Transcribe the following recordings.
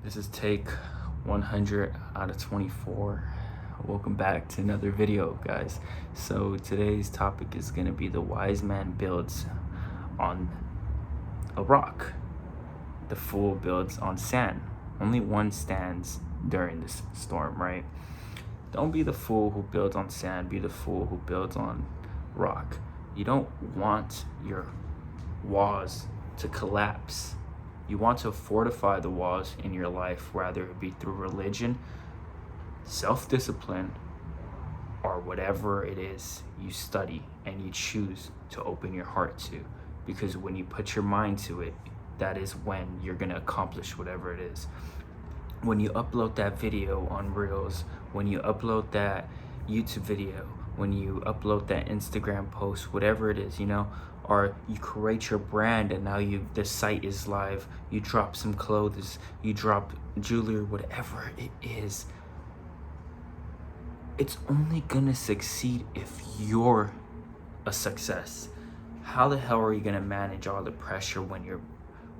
This is take 100 out of 24. Welcome back to another video, guys. So today's topic is going to be the wise man builds on a rock. The fool builds on sand. Only one stands during this storm, right? Don't be the fool who builds on sand. Be the fool who builds on rock. You don't want your walls to collapse. You want to fortify the walls in your life, whether it be through religion, self-discipline, or whatever it is you study and you choose to open your heart to. Because when you put your mind to it, that is when you're going to accomplish whatever it is. When you upload that video on Reels, when you upload that YouTube video, when you upload that Instagram post, whatever it is, or you create your brand and now the site is live, you drop some clothes, you drop jewelry, whatever it is, it's only gonna succeed if you're a success. How the hell are you gonna manage all the pressure when your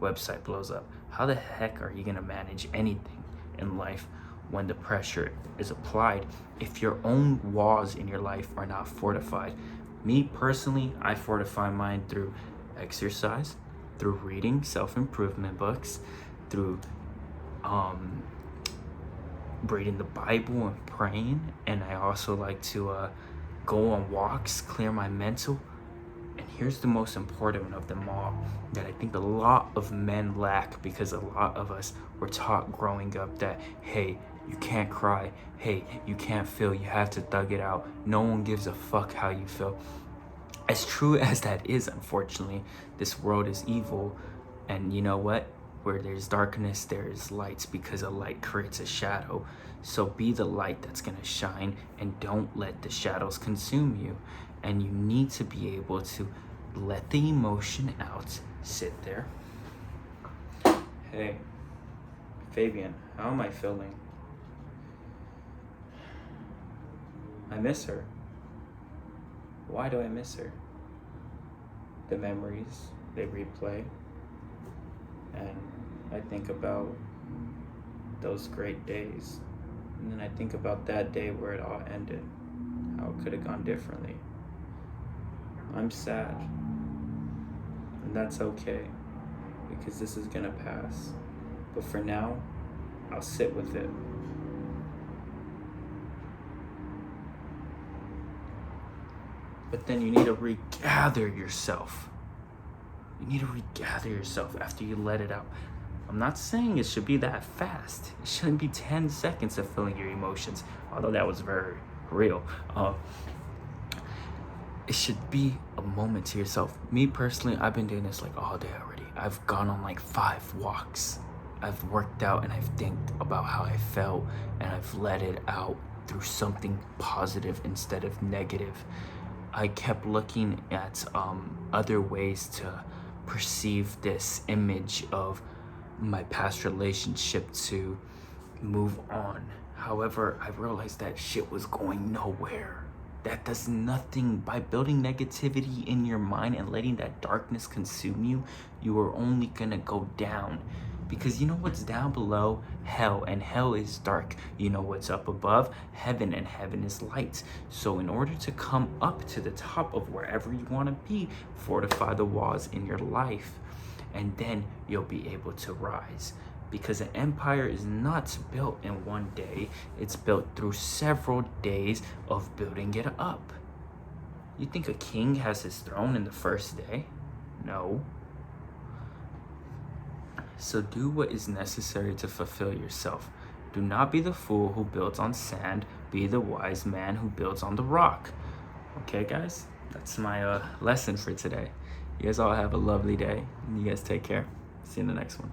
website blows up? How the heck are you gonna manage anything in life when the pressure is applied if your own walls in your life are not fortified? Me personally, I fortify mine through exercise, through reading self-improvement books, through reading the Bible and praying. And I also like to go on walks, clear my mental. And here's the most important of them all that I think a lot of men lack, because a lot of us were taught growing up that, hey, you can't cry. Hey, you can't feel. You have to thug it out. No one gives a fuck how you feel. As true as that is, unfortunately, this world is evil. And you know what? Where there's darkness, there is lights, because a light creates a shadow. So be the light that's going to shine, and don't let the shadows consume you. And you need to be able to let the emotion out. Sit there. Hey, Fabian, how am I feeling? I miss her. Why do I miss her? The memories, they replay. And I think about those great days. And then I think about that day where it all ended. How it could have gone differently. I'm sad. And that's okay, because this is gonna pass. But for now, I'll sit with it. But then you need to regather yourself. You need to regather yourself after you let it out. I'm not saying it should be that fast. It shouldn't be 10 seconds of feeling your emotions, although that was very real. It should be a moment to yourself. Me personally, I've been doing this like all day already. I've gone on like 5 walks. I've worked out and I've think about how I felt, and I've let it out through something positive instead of negative. I kept looking at other ways to perceive this image of my past relationship to move on. However, I realized that shit was going nowhere. That does nothing. By building negativity in your mind and letting that darkness consume you, you are only gonna go down. Because you know what's down below? Hell, and hell is dark. You know what's up above? Heaven, and heaven is light. So in order to come up to the top of wherever you want to be, fortify the walls in your life, and then you'll be able to rise. Because an empire is not built in one day. It's built through several days of building it up. You think a king has his throne in the first day? No. So do what is necessary to fulfill yourself. Do not be the fool who builds on sand. Be the wise man who builds on the rock. Okay, guys? That's my lesson for today. You guys all have a lovely day. You guys take care. See you in the next one.